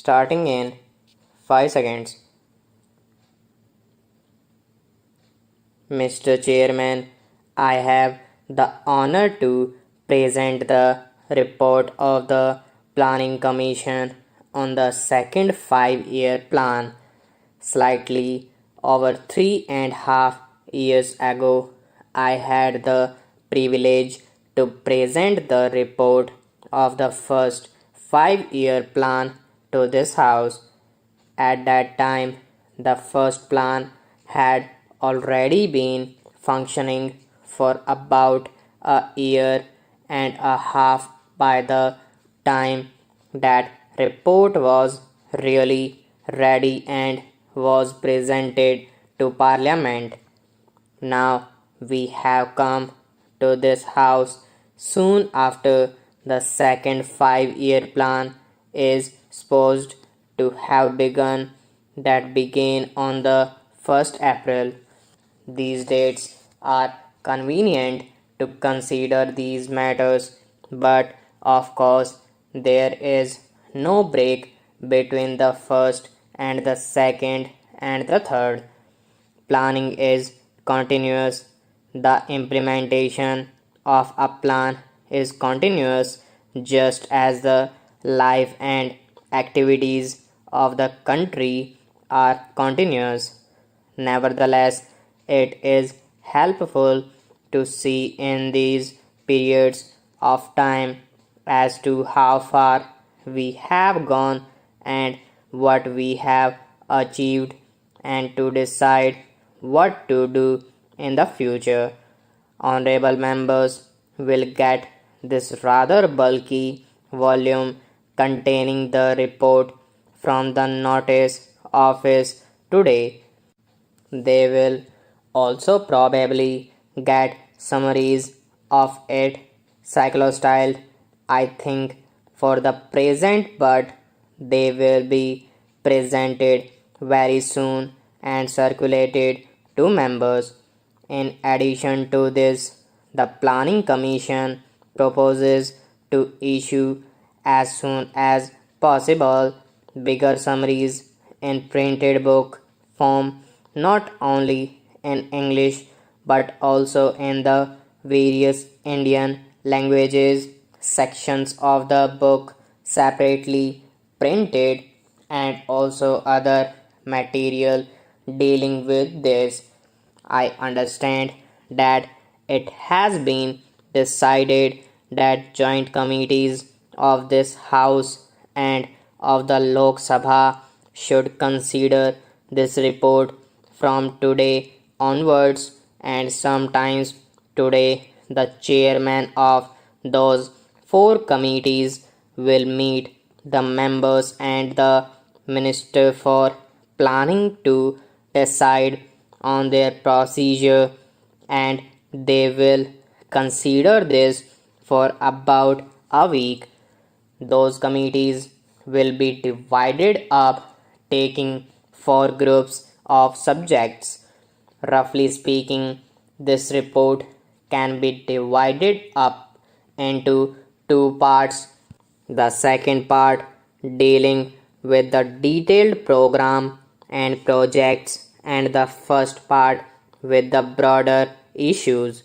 starting in 5 seconds. Mr. Chairman, I have the honor to present the report of the Planning Commission on the second 5-year plan. Slightly over 3.5 years ago, I had the privilege to present the report of the first 5-year plan to this House. At that time, the first plan had already been functioning for about a year and a half by the time that report was really ready and was presented to Parliament. Now we have come to this House soon after the second 5-year plan is supposed to have begun, that began on the 1st April. These dates are convenient to consider these matters, but of course there is no break between the first and the second and the third. Planning is continuous. The implementation of a plan is continuous, just as the life and activities of the country are continuous. Nevertheless, it is helpful to see in these periods of time as to how far we have gone and what we have achieved, and to decide what to do in the future. Honorable members will get this rather bulky volume containing the report from the notice office today. They will also probably get summaries of it cyclostyled, I think, for the present, but they will be presented very soon and circulated to members. In addition to this, the Planning Commission proposes to issue as soon as possible bigger summaries in printed book form, not only in English but also in the various Indian languages, sections of the book separately printed, and also other material dealing with this. I understand that it has been decided that joint committees of this House and of the Lok Sabha should consider this report from today onwards, and sometimes today the chairman of those 4 committees will meet the members and the Minister for Planning to decide on their procedure, and they will consider this for about a week. Those committees will be divided up, taking 4 groups of subjects. Roughly speaking, this report can be divided up into 2 parts. The second part dealing with the detailed program and projects, and the first part with the broader issues.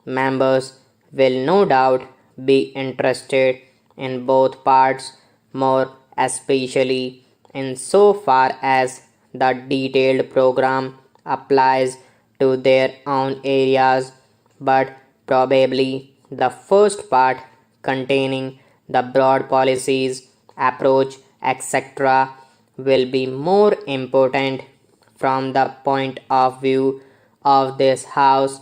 Members will no doubt be interested in both parts, more especially in so far as the detailed program applies to their own areas, but probably the first part containing the broad policies, approach, etc., will be more important from the point of view of this House,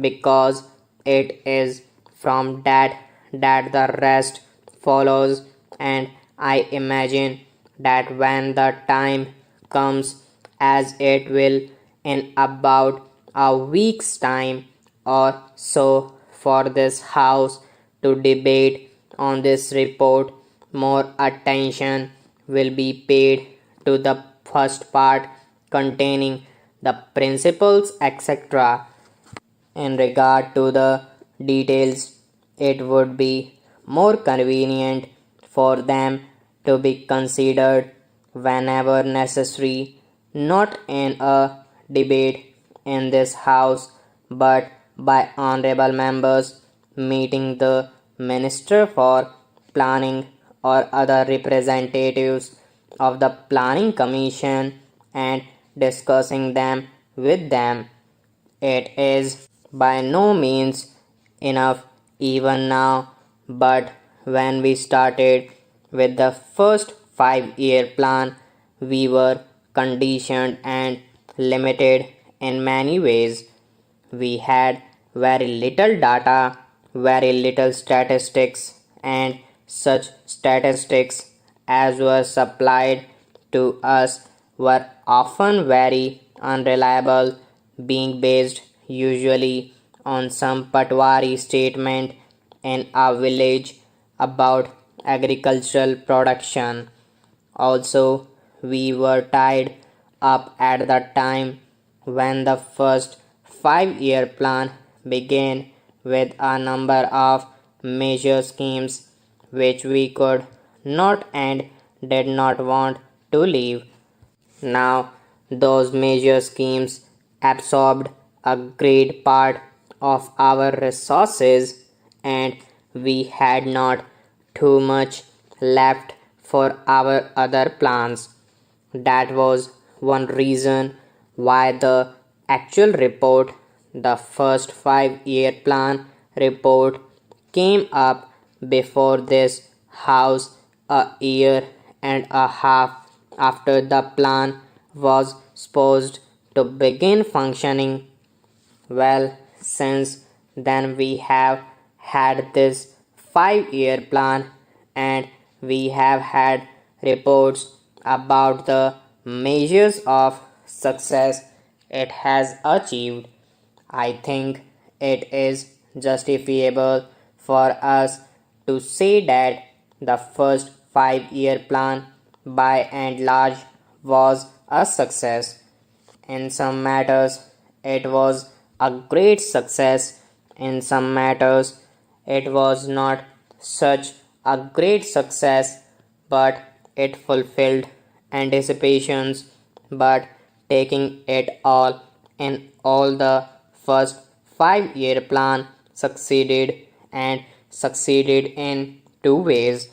because it is from that the rest follows, and I imagine that when the time comes, as it will in about a week's time or so, for this House to debate on this report, more attention will be paid to the first part containing the principles, etc. In regard to the details, it would be more convenient for them to be considered whenever necessary, not in a debate in this House, but by honorable members meeting the Minister for Planning or other representatives of the Planning Commission and discussing them with them. It is by no means enough even now, but when we started with the first 5 year plan, we were conditioned and limited in many ways. We had very little data, very little statistics, and such statistics as were supplied to us were often very unreliable, being based usually on some patwari statement in a village about agricultural production. Also, we were tied up at the time when the first 5 year plan began with a number of major schemes which we could not and did not want to leave. Now, those major schemes absorbed a great part of our resources, and we had not too much left for our other plans. That was one reason why the actual report, the first 5 year plan report, came up before this House a year and a half after the plan was supposed to begin functioning. Well, since then we have had this 5 year plan and we have had reports about the measures of success it has achieved. I think it is justifiable for us to say that the first 5 year plan by and large was a success. In some matters, it was a great success. In some matters, it was not such a great success, but it fulfilled anticipations. But taking it all in all, the first 5 year plan succeeded and succeeded in two ways.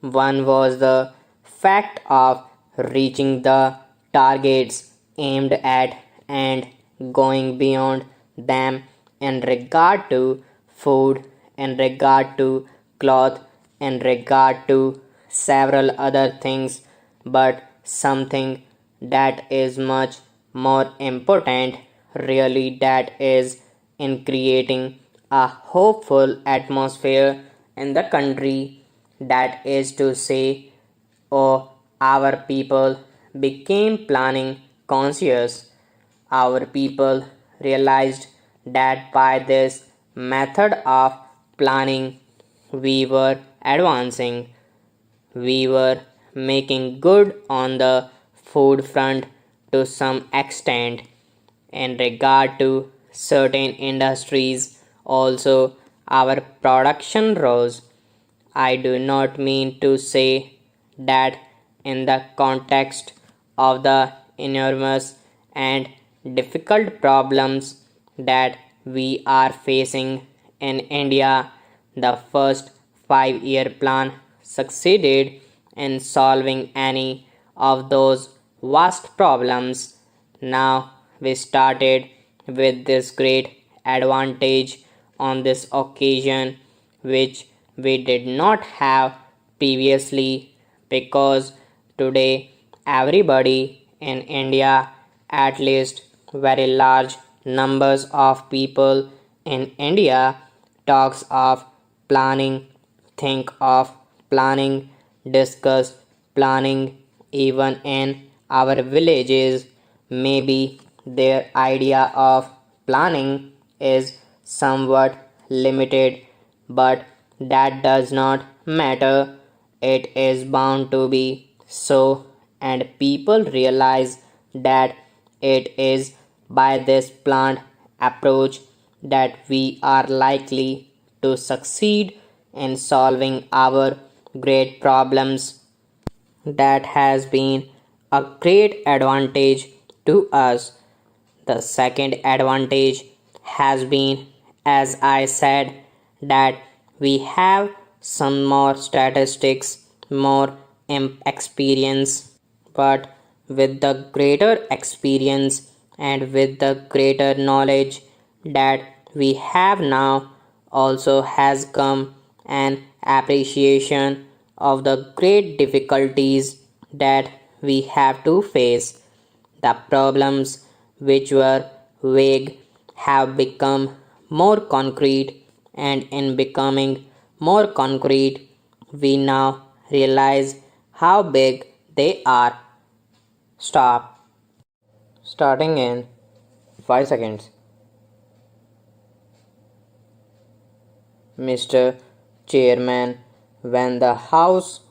One was the fact of reaching the targets aimed at and going beyond them in regard to food, in regard to cloth, in regard to several other things, but something that is much more important, really, that is in creating a hopeful atmosphere in the country. That is to say, oh, our people became planning conscious. Our people realized that by this method of planning, we were advancing. We were making good on the food front to some extent. In regard to certain industries, also our production rose. I do not mean to say that in the context of the enormous and difficult problems that we are facing in India, the first 5 year plan succeeded in solving any of those vast problems. Now we started with this great advantage on this occasion, which we did not have previously, because today everybody in India, at least very large numbers of people in India, talks of planning, think of planning, discuss planning. Even in our villages, maybe their idea of planning is somewhat limited, but that does not matter. It is bound to be so, and people realize that it is by this planned approach that we are likely to succeed in solving our great problems. that has been a great advantage to us. The second advantage has been, as I said, that we have some more statistics, more experience, but with the greater experience and with the greater knowledge that we have now, also has come an appreciation of the great difficulties that we have to face. The problems which were vague have become more concrete, and in becoming more concrete, we now realize how big they are. Stop. Starting in 5 seconds. Mr. Chairman, when the House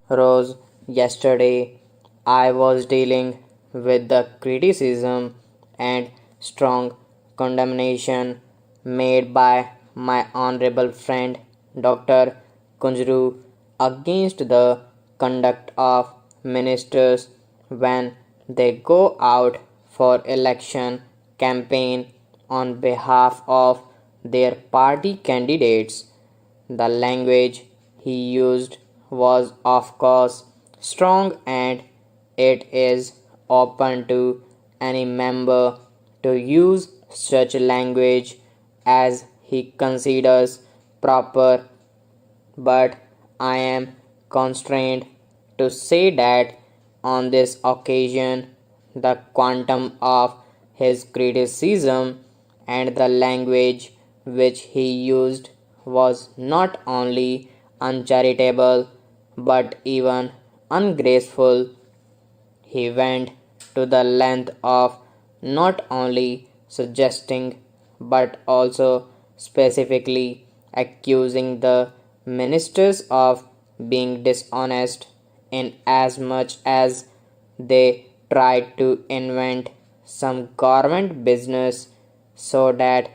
rose yesterday, I was dealing with the criticism and strong condemnation made by my honorable friend Dr. Kunjru against the conduct of ministers when they go out for election campaign on behalf of their party candidates. The language he used was, of course, strong, and it is open to any member to use such language as he considers proper, but I am constrained to say that on this occasion the quantum of his criticism and the language which he used was not only uncharitable but even ungraceful. He went to the length of not only suggesting but also specifically accusing the ministers of being dishonest in as much as they tried to invent some government business so that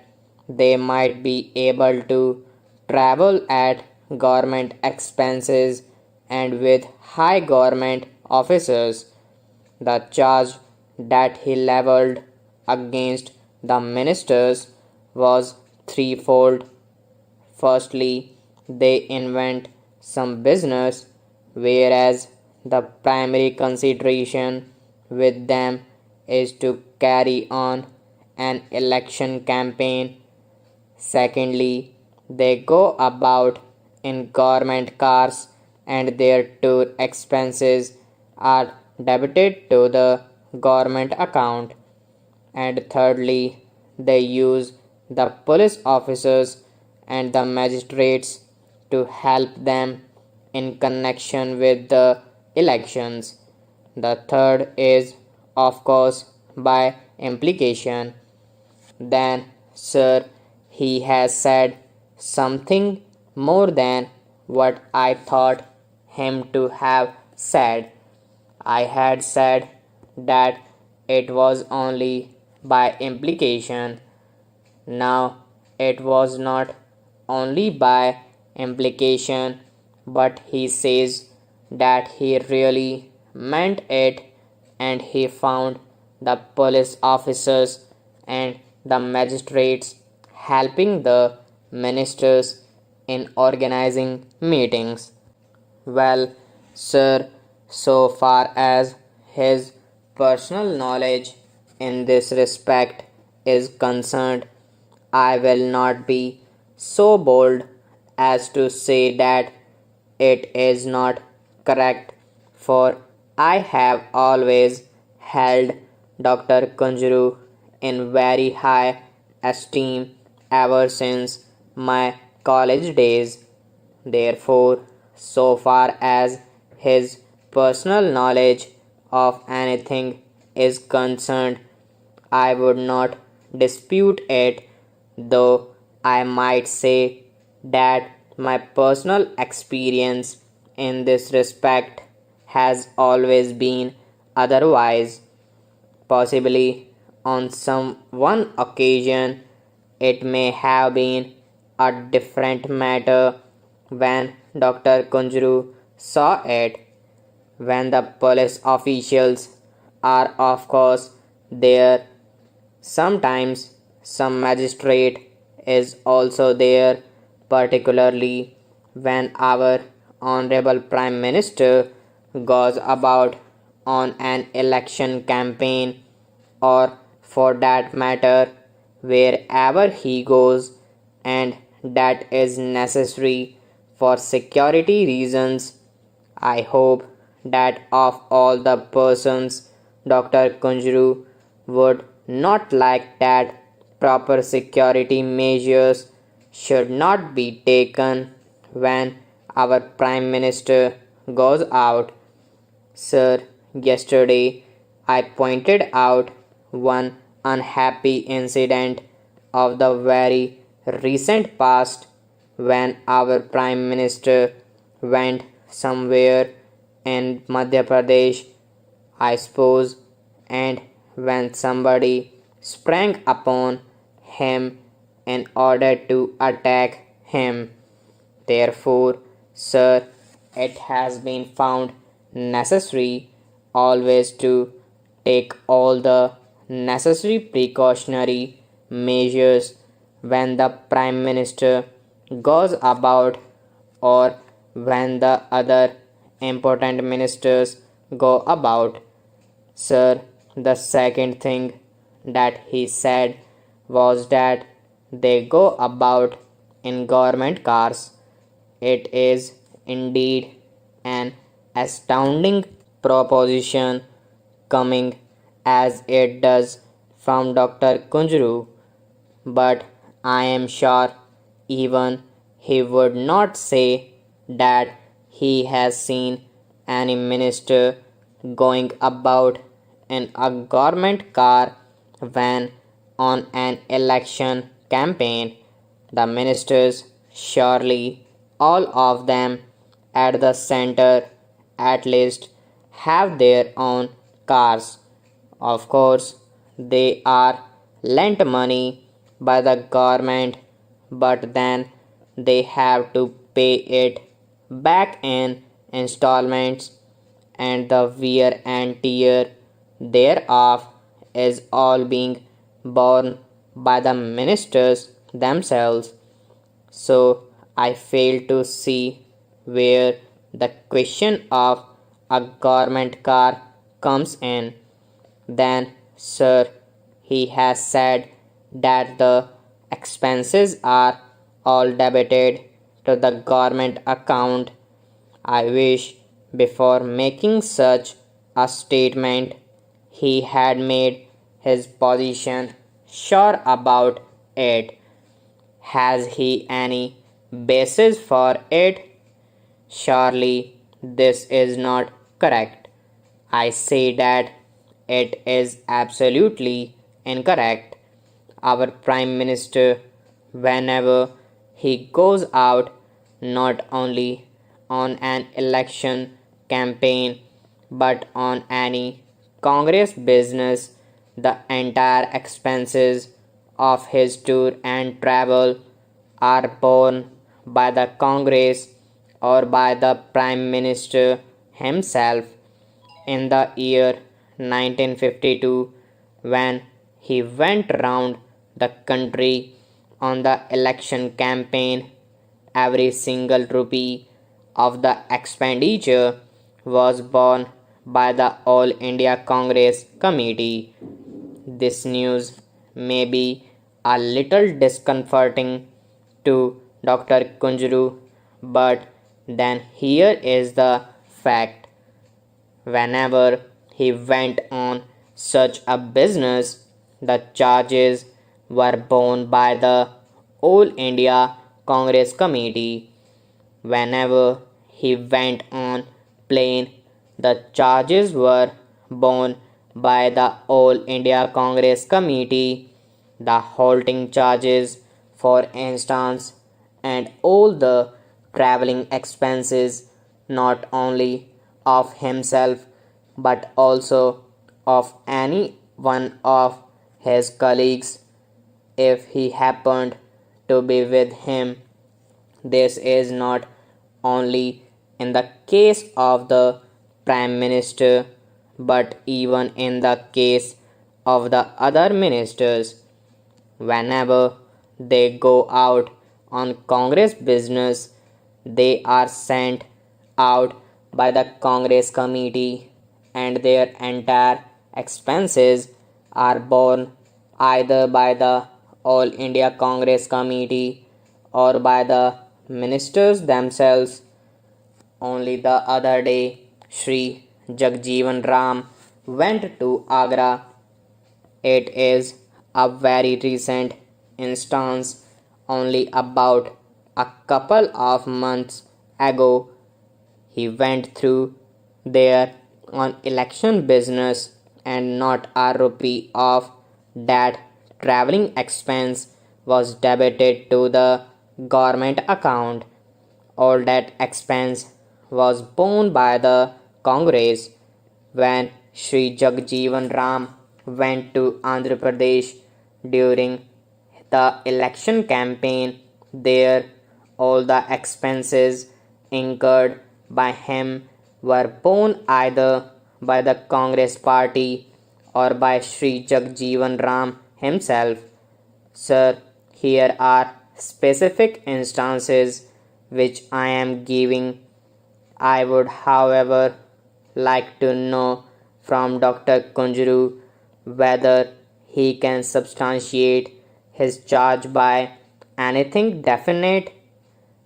they might be able to travel at government expenses and with high government officers. The charge that he levelled against the ministers was threefold. Firstly, they invent some business, whereas the primary consideration with them is to carry on an election campaign. Secondly, they go about in government cars and their tour expenses are debited to the government account. And thirdly, they use the police officers and the magistrates to help them in connection with the elections. The third is, of course, by implication. Then, sir, he has said something more than what I thought him to have said. I had said that it was only by implication. Now it was not only by implication, but he says that he really meant it, and he found the police officers and the magistrates helping the ministers in organizing meetings. Well, sir, so far as his personal knowledge in this respect is concerned, I will not be so bold as to say that it is not correct, for I have always held Dr. Kunjuru in very high esteem ever since my college days. Therefore, so far as his personal knowledge of anything is concerned, I would not dispute it, though I might say that my personal experience in this respect has always been otherwise. Possibly on some one occasion it may have been a different matter when Dr. Kunjru saw it. when the police officials are of course there. Sometimes some magistrate is also there, particularly when our honorable Prime Minister goes about on an election campaign, or for that matter wherever he goes, and that is necessary for security reasons. I hope that of all the persons Dr. Kunjru would not like that proper security measures should not be taken when our Prime Minister goes out. Sir, yesterday I pointed out one unhappy incident of the very recent past when our Prime Minister went somewhere in Madhya Pradesh, I suppose, and when somebody sprang upon him in order to attack him. Therefore, sir, it has been found necessary always to take all the necessary precautionary measures when the Prime Minister goes about, or when the other important ministers go about. Sir, the second thing that he said was that they go about in government cars. It is indeed an astounding proposition coming as it does from Dr. Kunjru, but I am sure even he would not say that he has seen any minister going about in a government car when on an election campaign. The ministers, surely all of them at the center at least, have their own cars. Of course, they are lent money by the government, but then they have to pay it back in installments, and the wear and tear thereof is all being borne by the ministers themselves. So I fail to see where the question of a government car comes in. Then, sir, he has said that the expenses are all debited to the government account. I wish before making such a statement he had made his position sure about it. Has he any basis for it? Surely this is not correct. I say that it is absolutely incorrect. Our Prime Minister, whenever he goes out, not only on an election campaign but on any Congress business, the entire expenses of his tour and travel are borne by the Congress or by the Prime Minister himself. In the year 1952, when he went round the country on the election campaign, every single rupee of the expenditure was borne by the All India Congress Committee. This news may be a little discomforting to Dr. Kunjru, but then here is the fact. Whenever he went on such a business, the charges were borne by the All India Congress Committee. Whenever he went on plane, the charges were borne by the All India Congress Committee. The halting charges, for instance, and all the travelling expenses, not only of himself but also of any one of his colleagues if he happened to be with him. This is not only in the case of the prime minister, but even in the case of the other ministers, whenever they go out on Congress business, they are sent out by the Congress committee and their entire expenses are borne either by the All India Congress Committee or by the ministers themselves. Only the other day, Sri Jagjeevan Ram went to Agra. It is a very recent instance, only about a couple of months ago. He went through there on election business and not a rupee of that travelling expense was debited to the government account. All that expense was borne by the Congress. When Sri Jagjeevan Ram went to Andhra Pradesh during the election campaign, there all the expenses incurred by him were borne either by the Congress party or by Sri Jagjeevan Ram himself. Sir, here are specific instances which I am giving. I would, however, like to know from Dr. Kunjuru whether he can substantiate his charge by anything definite.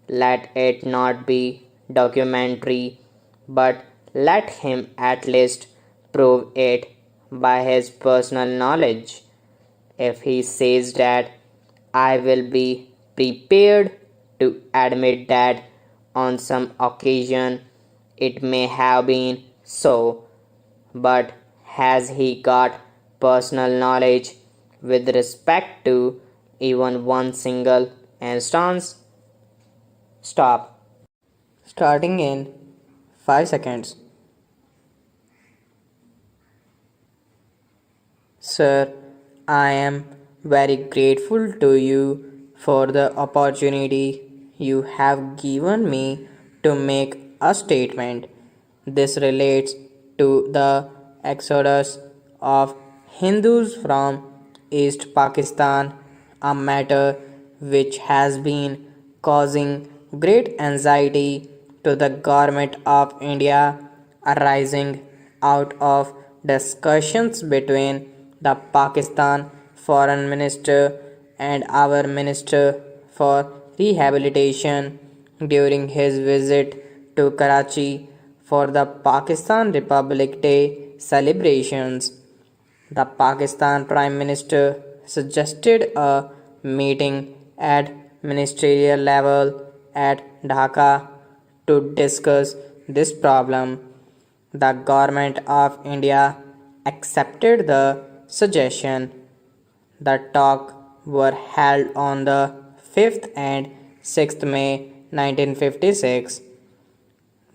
Let it not be documentary, but let him at least prove it by his personal knowledge. If he says that, I will be prepared to admit that on some occasion it may have been so, but has he got personal knowledge with respect to even one single instance? Stop. Starting in 5 seconds. Sir, I am very grateful to you for the opportunity you have given me to make a statement. This relates to the exodus of Hindus from East Pakistan, a matter which has been causing great anxiety to the government of India, arising out of discussions between the Pakistan Foreign Minister and our Minister for Rehabilitation during his visit to Karachi for the Pakistan Republic Day celebrations. The Pakistan Prime Minister suggested a meeting at ministerial level at Dhaka to discuss this problem. The Government of India accepted the suggestion. The talks were held on the 5th and 6th May 1956.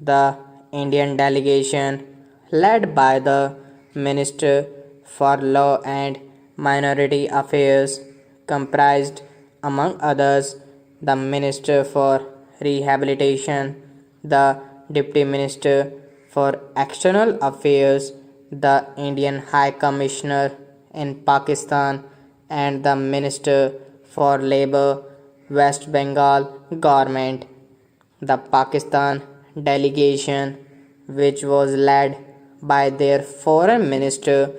The Indian delegation, led by the Minister for Law and Minority Affairs, comprised, among others, the Minister for Rehabilitation, the Deputy Minister for External Affairs, the Indian High Commissioner in Pakistan, and the Minister for Labour, West Bengal Government. The Pakistan delegation, which was led by their foreign minister,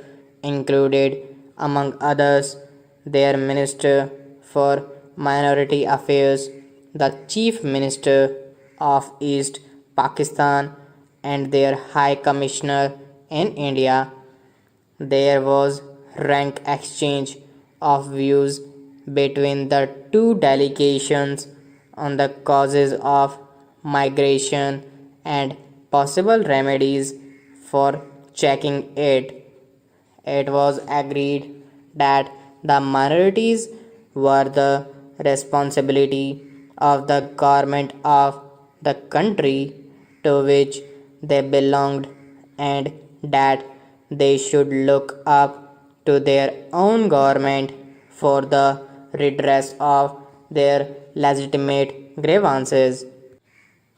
included, among others, their Minister for Minority Affairs, the Chief Minister of East Pakistan, and their High Commissioner in India. There was rank exchange of views between the two delegations on the causes of migration and possible remedies for checking it. It was agreed that the minorities were the responsibility of the government of the country to which they belonged and that they should look up to their own government for the redress of their legitimate grievances.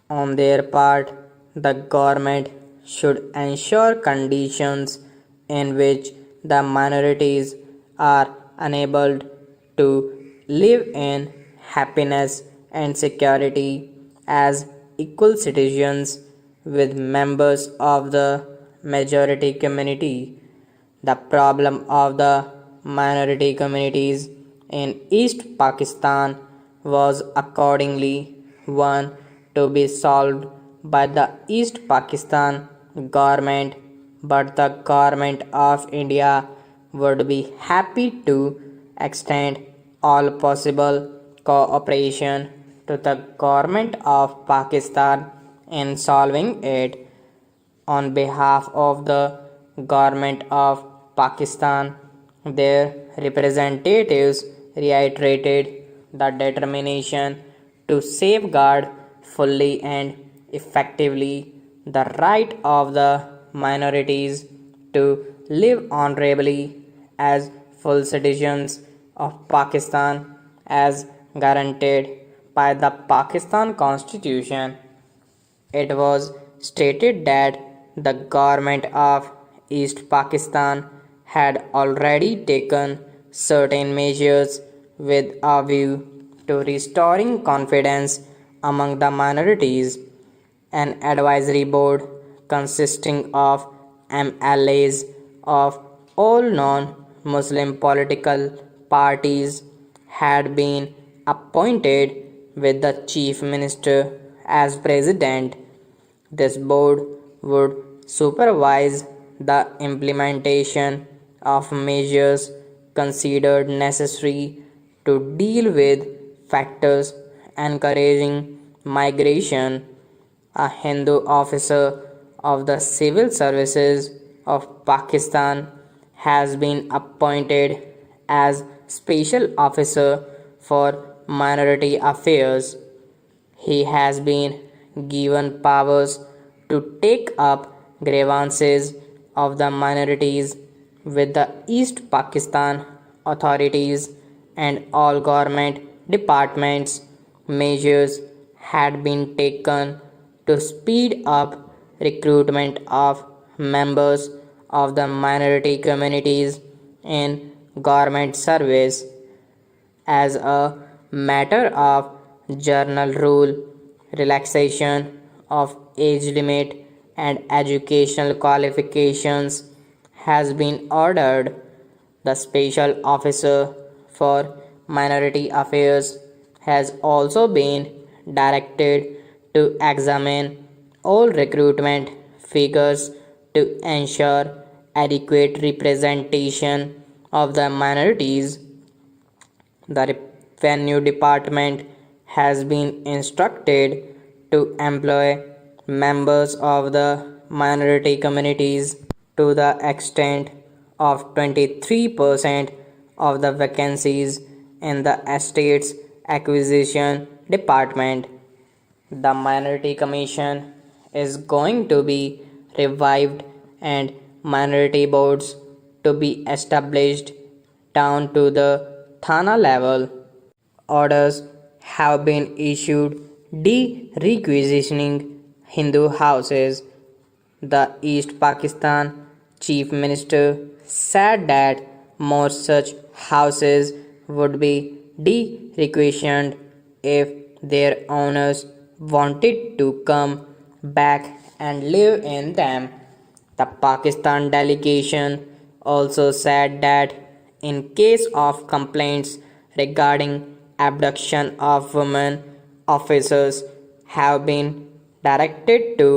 On their part, the government should ensure conditions in which the minorities are enabled to live in happiness and security as equal citizens with members of the majority community. The problem of the minority communities in East Pakistan was accordingly one to be solved by the East Pakistan government, but the government of India would be happy to extend all possible cooperation to the government of Pakistan in solving it. On behalf of the government of Pakistan, their representatives reiterated the determination to safeguard fully and effectively the right of the minorities to live honorably as full citizens of Pakistan as guaranteed by the Pakistan Constitution. It was stated that the government of East Pakistan had already taken certain measures with a view to restoring confidence among the minorities. An advisory board consisting of MLAs of all non-Muslim political parties had been appointed with the chief minister as president. This board would supervise the implementation of measures considered necessary to deal with factors encouraging migration. A Hindu officer of the civil services of Pakistan has been appointed as special officer for minority affairs. He has been given powers to take up grievances of the minorities with the East Pakistan authorities and all government departments. Measures had been taken to speed up recruitment of members of the minority communities in government service. As a matter of general rule, relaxation of age limit and educational qualifications has been ordered. The special officer for minority affairs has also been directed to examine all recruitment figures to ensure adequate representation of the minorities. The Revenue Department has been instructed to employ members of the minority communities to the extent of 23% of the vacancies in the Estates Acquisition Department. The Minority Commission is going to be revived and minority boards to be established down to the Thana level. Orders have been issued de-requisitioning Hindu houses. The East Pakistan Chief Minister said that more such houses would be de-requisitioned if their owners wanted to come back and live in them. The Pakistan delegation also said that in case of complaints regarding abduction of women, officers have been directed to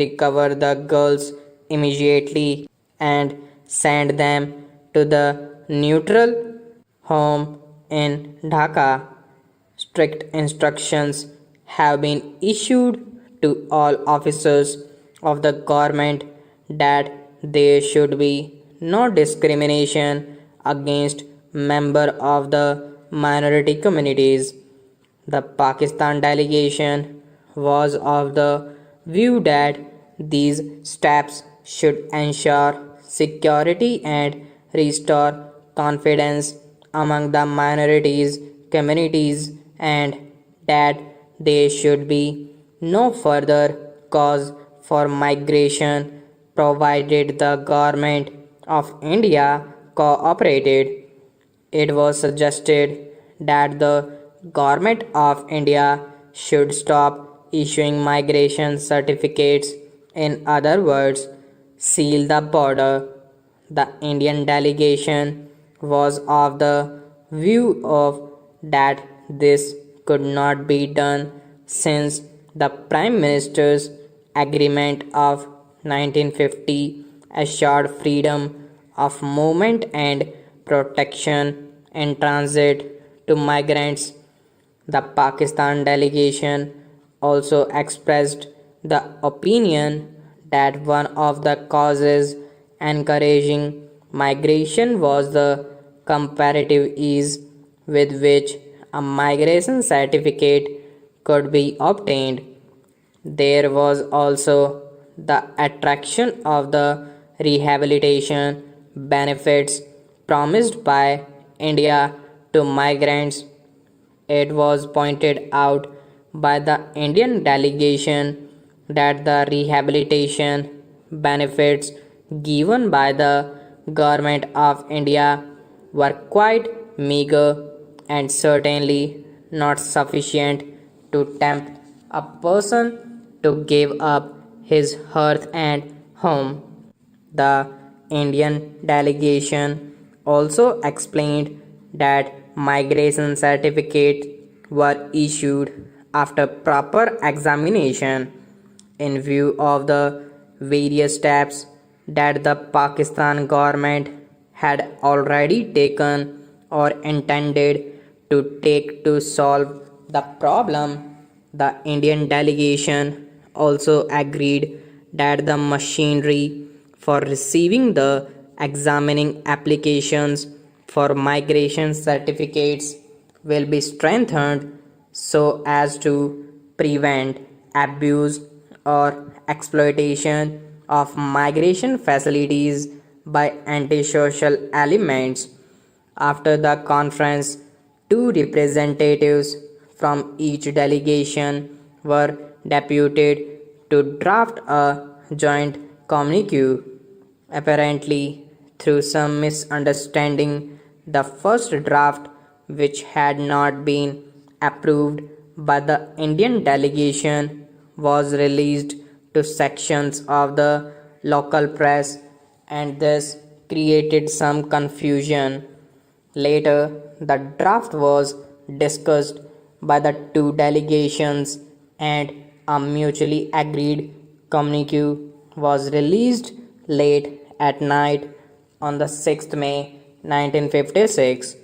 recover the girls immediately and send them to the neutral home in Dhaka. Strict instructions have been issued to all officers of the government that there should be no discrimination against members of the minority communities. The Pakistan delegation was of the view that these steps should ensure security and restore confidence among the minorities communities and that there should be no further cause for migration, provided the government of India cooperated. It was suggested that the government of India should stop issuing migration certificates, in other words, seal the border. The Indian delegation was of the view of that this could not be done since the Prime Minister's agreement of 1950 assured freedom of movement and protection in transit to migrants. The Pakistan delegation also expressed the opinion that one of the causes encouraging migration was the comparative ease with which a migration certificate could be obtained. There was also the attraction of the rehabilitation benefits promised by India to migrants. It was pointed out by the Indian delegation that the rehabilitation benefits given by the government of India were quite meager and certainly not sufficient to tempt a person to give up his hearth and home. The Indian delegation also explained that migration certificates were issued after proper examination in view of the various steps that the Pakistan government had already taken or intended to take to solve the problem. The Indian delegation also agreed that the machinery for receiving the examining applications for migration certificates will be strengthened so as to prevent abuse or exploitation of migration facilities by antisocial elements. After the conference, two representatives from each delegation were deputed to draft a joint communique. Apparently, through some misunderstanding, the first draft, which had not been approved by the Indian delegation, was released to sections of the local press, and this created some confusion. Later, the draft was discussed by the two delegations, and a mutually agreed communique was released late at night on the 6th May 1956.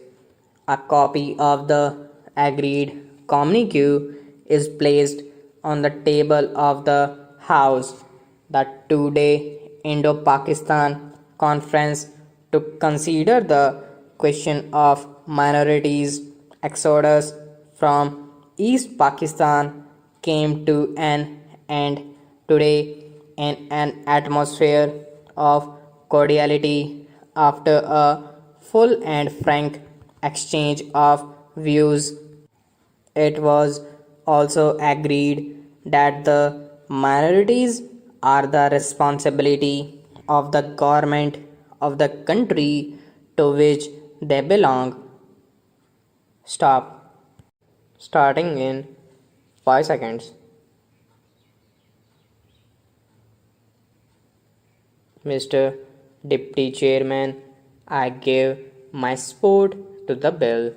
A copy of the agreed communique is placed on the table of the House. The 2 day Indo Pakistan Conference to consider the question of minorities' exodus from East Pakistan came to an end today in an atmosphere of cordiality after a full and frank exchange of views. It was also agreed that the minorities are the responsibility of the government of the country to which they belong. Stop. Starting in 5 seconds. Mr. Deputy Chairman, I give my support to the bill.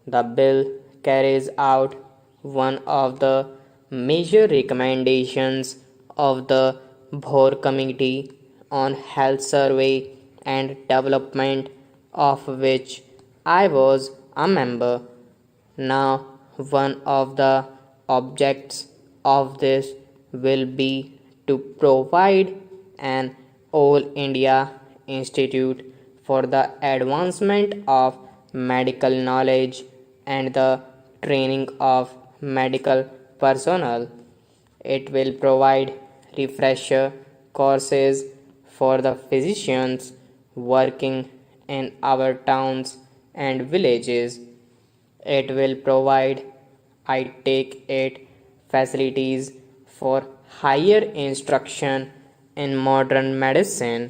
The bill carries out one of the major recommendations of the Bhor Committee on Health Survey and Development, of which I was a member. Now, one of the objects of this will be to provide an All India Institute for the advancement of medical knowledge and the training of medical personnel. It will provide refresher courses for the physicians working in our towns and villages. It will provide, I take it, facilities for higher instruction in modern medicine.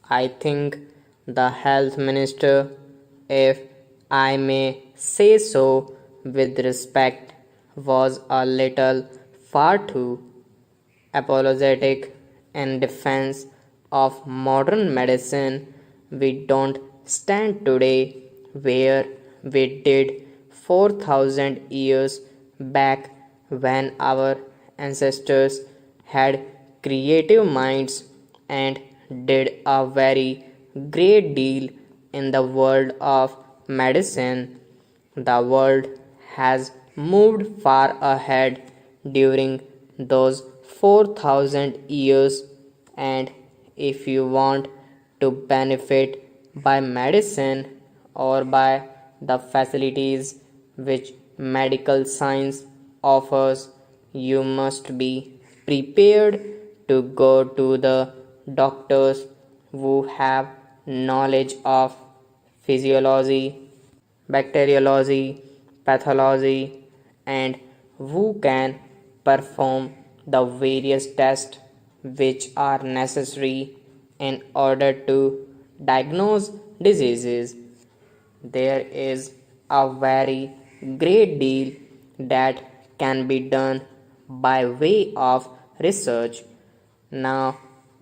I think the health minister, if I may say so with respect, was a little far too apologetic in defense of modern medicine. We don't stand today where we did 4,000 years back when our ancestors had creative minds and did a very great deal in the world of medicine. The world has moved far ahead during those 4,000 years, and if you want to benefit by medicine or by the facilities which medical science offers, you must be prepared to go to the doctors who have knowledge of physiology, bacteriology, pathology, and who can perform the various tests which are necessary in order to diagnose diseases. There is a very great deal that can be done by way of research. Now,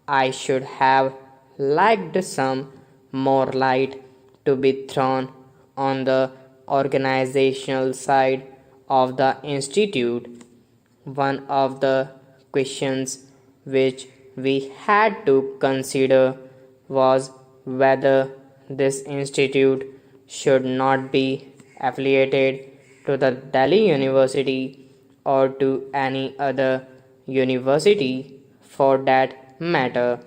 I should have liked some more light to be thrown on the organizational side of the institute. One of the questions which we had to consider was whether this institute should not be affiliated to the Delhi University or to any other university for that matter.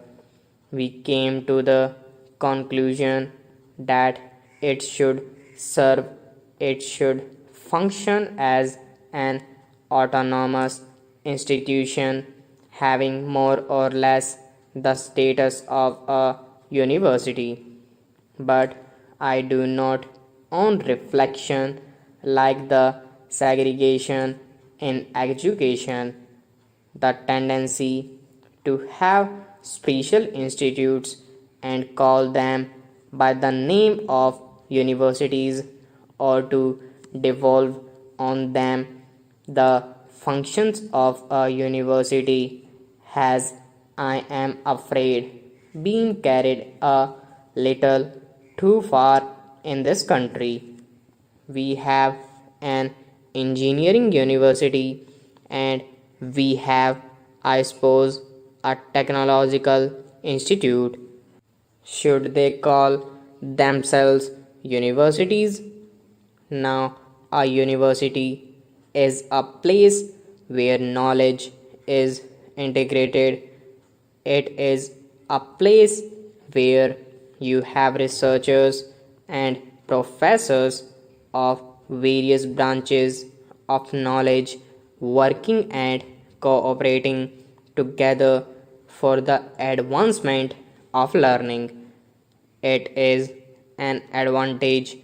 We came to the conclusion that it should serve, it should function as an autonomous institution having more or less the status of a university. But I do not, on reflection, like the segregation in education, the tendency to have special institutes and call them by the name of universities or to devolve on them the functions of a university has, I am afraid, been carried a little too far in this country. We have an engineering university and we have, I suppose, a technological institute. Should they call themselves universities? Now, a university is a place where knowledge is integrated. It is a place where you have researchers and professors of various branches of knowledge working and cooperating together for the advancement of learning. It is an advantage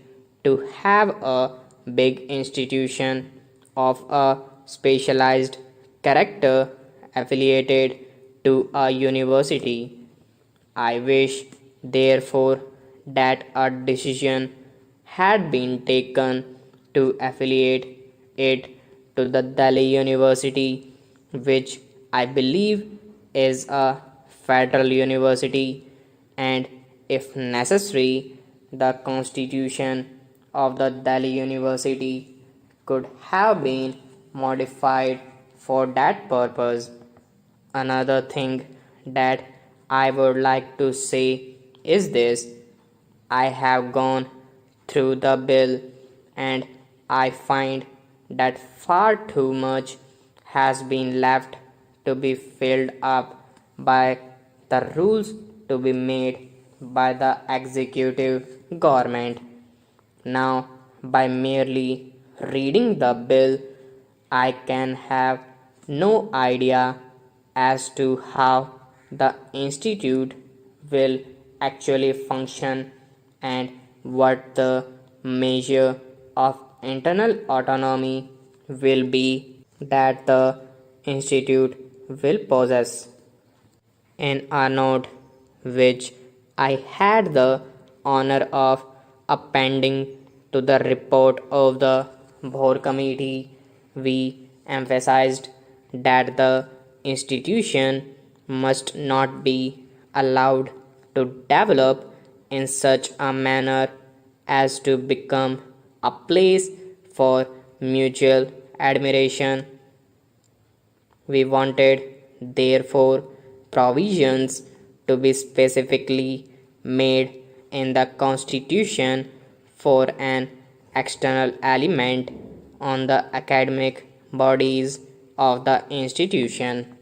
to have a big institution of a specialized character affiliated to a university. I wish, therefore, that a decision had been taken to affiliate it to the Delhi University, which I believe is a federal university, and if necessary, the constitution of the Delhi University could have been modified for that purpose. Another thing that I would like to say is this: I have gone through the bill and I find that far too much has been left to be filled up by the rules to be made by the executive government. Now, by merely reading the bill, I can have no idea as to how the institute will actually function and what the measure of internal autonomy will be that the institute will possess. In a note which I had the honor of appending to the report of the Board Committee, we emphasized that the institution must not be allowed to develop in such a manner as to become a place for mutual admiration. We wanted, therefore, provisions to be specifically made in the Constitution for an external element on the academic bodies of the institution.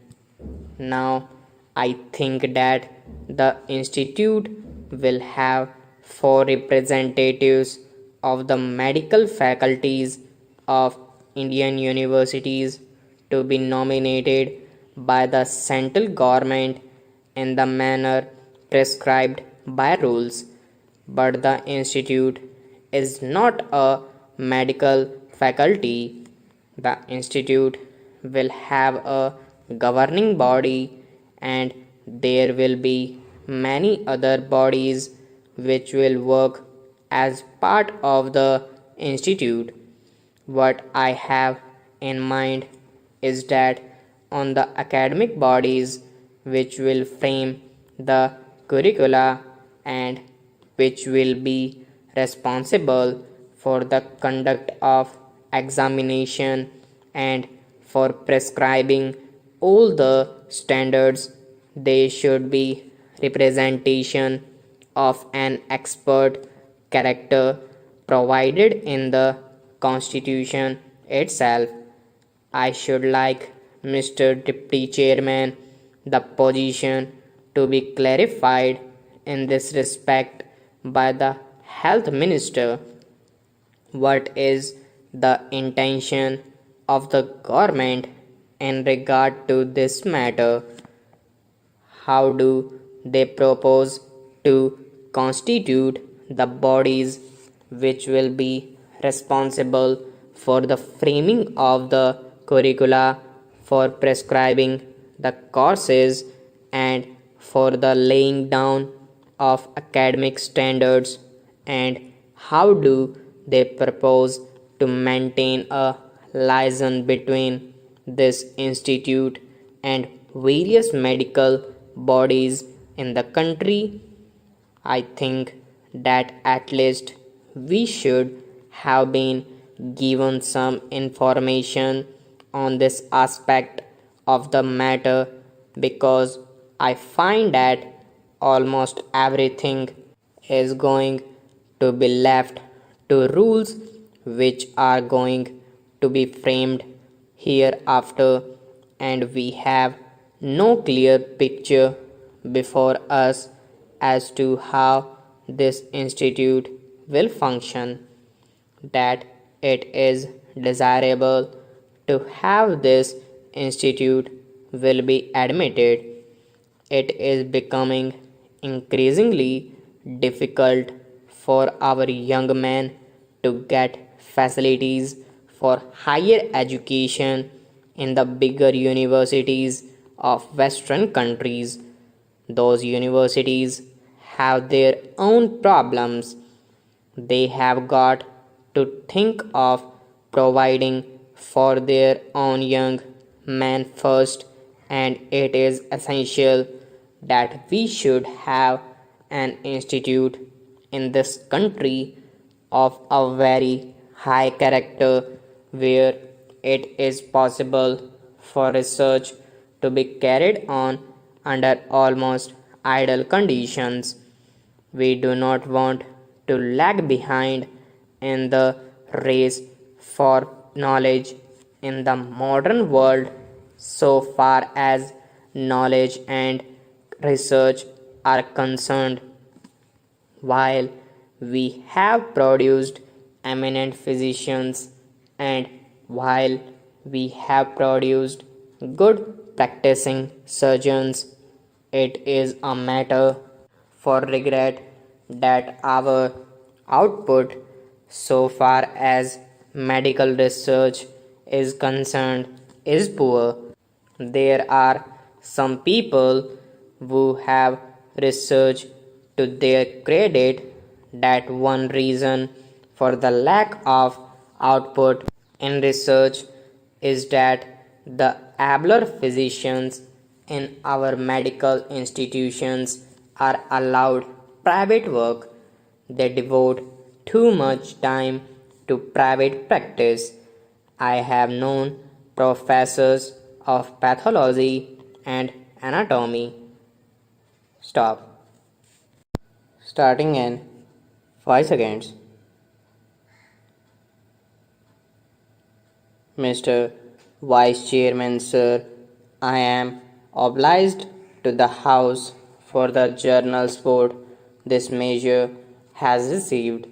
Now, I think that the institute will have four representatives of the medical faculties of Indian universities to be nominated by the central government in the manner prescribed by rules. But the institute is not a medical faculty. The institute will have a governing body, and there will be many other bodies which will work as part of the institute. What I have in mind is that on the academic bodies which will frame the curricula and which will be responsible for the conduct of examination and for prescribing all the standards, they should be representation of an expert character provided in the Constitution itself. I should like Mr. Deputy Chairman the position to be clarified in this respect by the Health Minister. What is the intention of the government in regard to this matter? How do they propose to constitute the bodies which will be responsible for the framing of the curricula, for prescribing the courses, and for the laying down of academic standards? And how do they propose to maintain a liaison between this institute and various medical bodies in the country? I think that at least we should have been given some information on this aspect of the matter, because I find that almost everything is going to be left to rules which are going to be framed hereafter, and we have no clear picture before us as to how this institute will function. That it is desirable to have this institute will be admitted. It is becoming increasingly difficult for our young men to get facilities for higher education in the bigger universities of Western countries. Those universities have their own problems. They have got to think of providing for their own young men first, and it is essential that we should have an institute in this country of a very high character where it is possible for research to be carried on under almost ideal conditions. We do not want to lag behind in the race for knowledge in the modern world so far as knowledge and research are concerned. While we have produced eminent physicians, and while we have produced good practicing surgeons, it is a matter for regret that our output so far as medical research is concerned is poor. There are some people who have researched to their credit that one reason for the lack of output in research is that the abler physicians in our medical institutions are allowed private work. They devote too much time to private practice. I have known professors of pathology and anatomy. Stop. Starting in 5 seconds. Mr. Vice Chairman, sir, I am obliged to the House for the journal support this measure has received.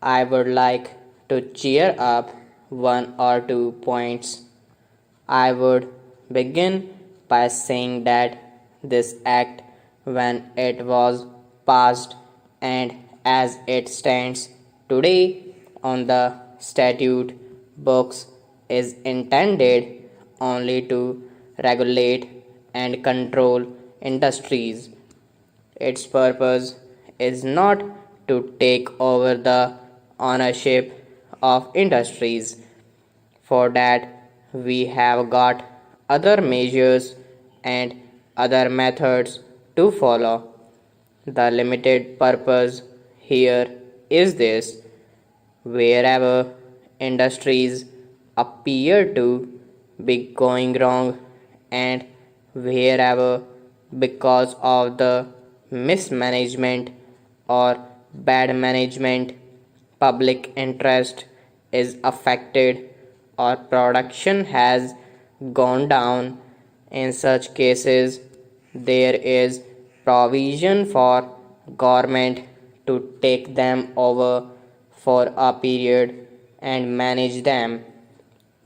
I would like to cheer up one or two points. I would begin by saying that this act, when it was passed and as it stands today on the statute books, is intended only to regulate and control industries. Its purpose is not to take over the ownership of industries. For that, we have got other measures and other methods to follow. The limited purpose here is this: wherever industries appear to be going wrong, and wherever, because of the mismanagement or bad management, public interest is affected or production has gone down. In such cases, there is provision for government to take them over for a period and manage them.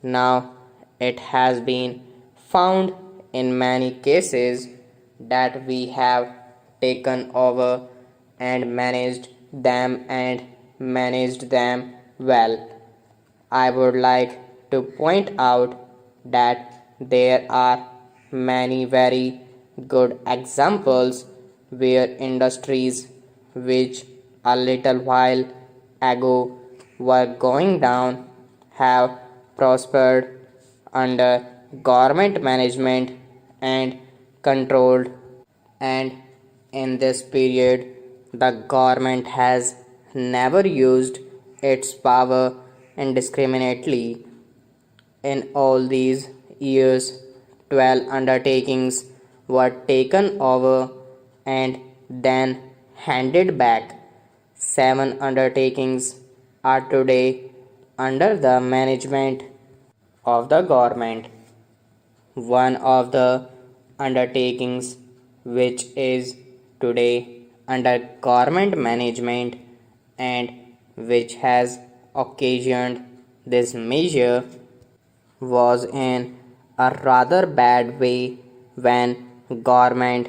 Now, it has been found in many cases that we have taken over and managed them well. I would like to point out that there are many very good examples where industries which a little while ago were going down have prospered under government management and controlled, and in this period the government has never used its power indiscriminately. In all these years, 12 undertakings were taken over and then handed back. 7 undertakings are today under the management of the government. One of the undertakings which is today under government management and which has occasioned this measure was in a rather bad way when government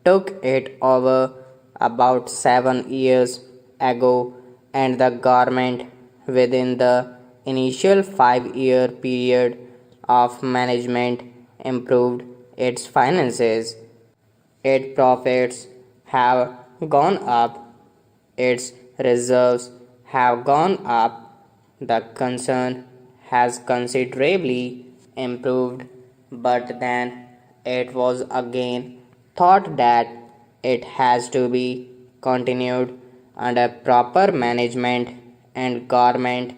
took it over about 7 years ago, and the government within the initial 5-year period of management improved its finances. Its profits have gone up, its reserves have gone up, the concern has considerably improved, but then it was again thought that it has to be continued under proper management, and government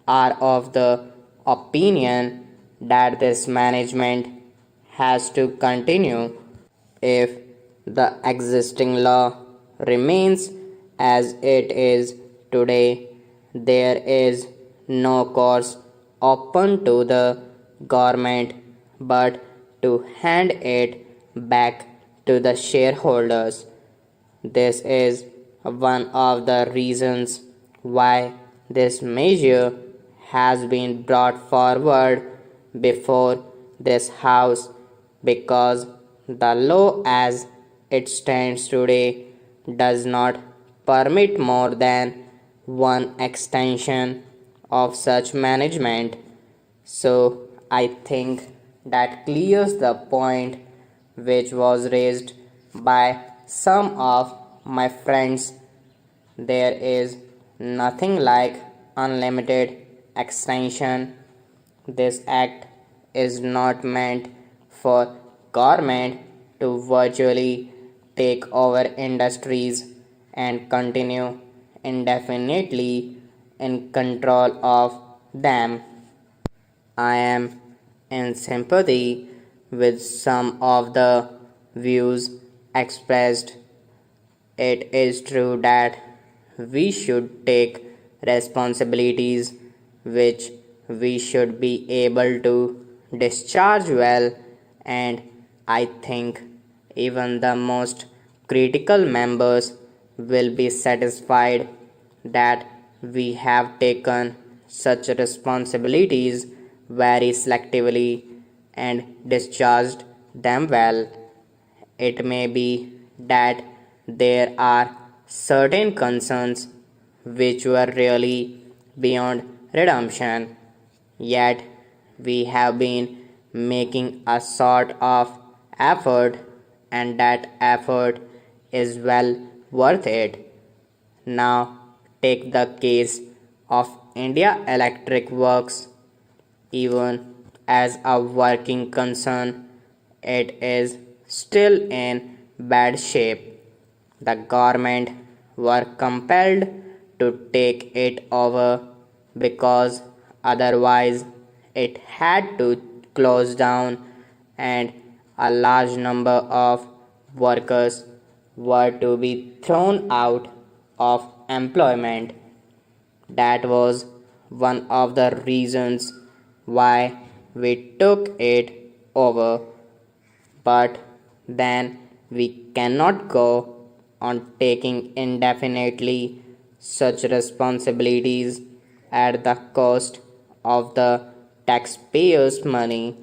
are of the opinion that this management has to continue. If the existing law remains as it is today, there is no course open to the government but to hand it back to the shareholders. This is one of the reasons why this measure has been brought forward before this House, because the law as it stands today does not permit more than one extension of such management. So I think that clears the point which was raised by some of my friends. There is nothing like unlimited extension. This act is not meant for government to virtually take over industries and continue indefinitely in control of them. I am in sympathy with some of the views expressed. It is true that we should take responsibilities which we should be able to discharge well, and I think even the most critical members will be satisfied that we have taken such responsibilities very selectively and discharged them well. It may be that there are certain concerns which were really beyond redemption, yet we have been making a sort of effort, and that effort is well worth it. Now, take the case of India Electric Works. Even as a working concern, it is still in bad shape. The government were compelled to take it over because otherwise it had to close down, and a large number of workers were to be thrown out of employment. That was one of the reasons why we took it over. But then we cannot go on taking indefinitely such responsibilities at the cost of the taxpayers' money.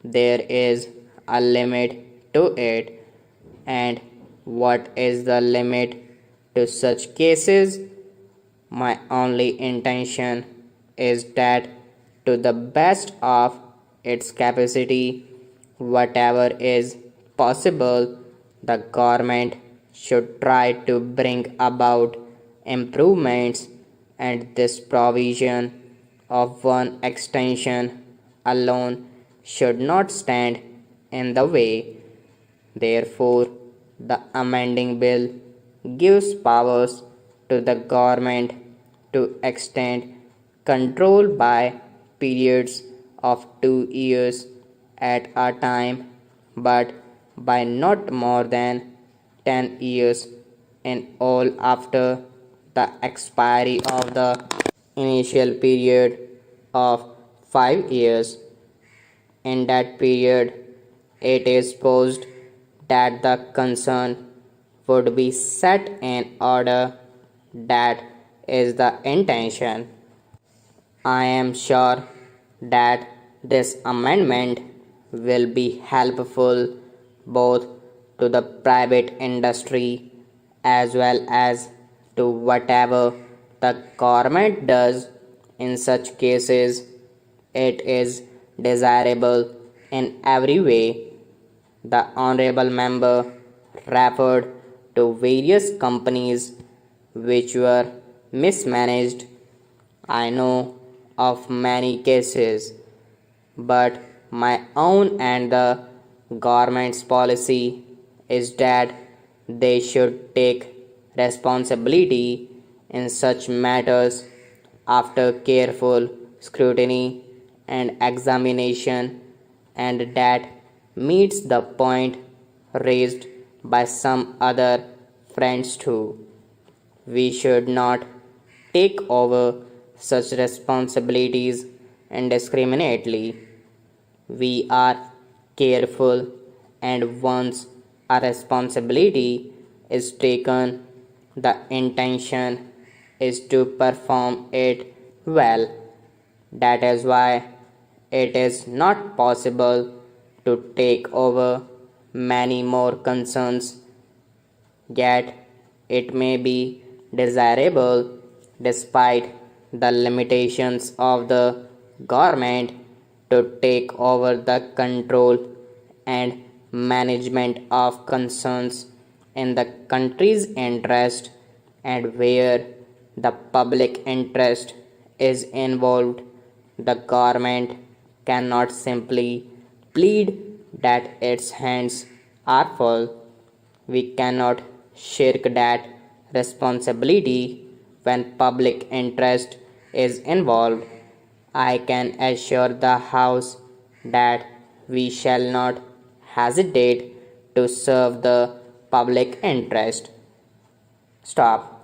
There is a limit to it. And what is the limit to such cases? My only intention is that, to the best of its capacity, whatever is possible, the government should try to bring about improvements, and this provision of one extension alone should not stand in the way. Therefore, the amending bill gives powers to the government to extend control by periods of 2 years at a time, but by not more than 10 years in all after the expiry of the initial period of 5 years. In that period, it is supposed that the concern would be set in order. That is the intention. I am sure that this amendment will be helpful both to the private industry as well as to whatever the government does in such cases. It is desirable in every way. The honorable member referred to various companies which were mismanaged. I know of many cases, but my own and the government's policy is that they should take responsibility in such matters after careful scrutiny and examination, and that meets the point raised by some other friends too. We should not take over such responsibilities indiscriminately. We are careful, and once a responsibility is taken, the intention is to perform it well. That is why it is not possible to take over many more concerns, yet it may be desirable despite the limitations of the government to take over the control and management of concerns in the country's interest, and where the public interest is involved, the government cannot simply plead that its hands are full. We cannot shirk that responsibility when public interest is involved. I can assure the House that we shall not hesitate to serve the public interest. Stop.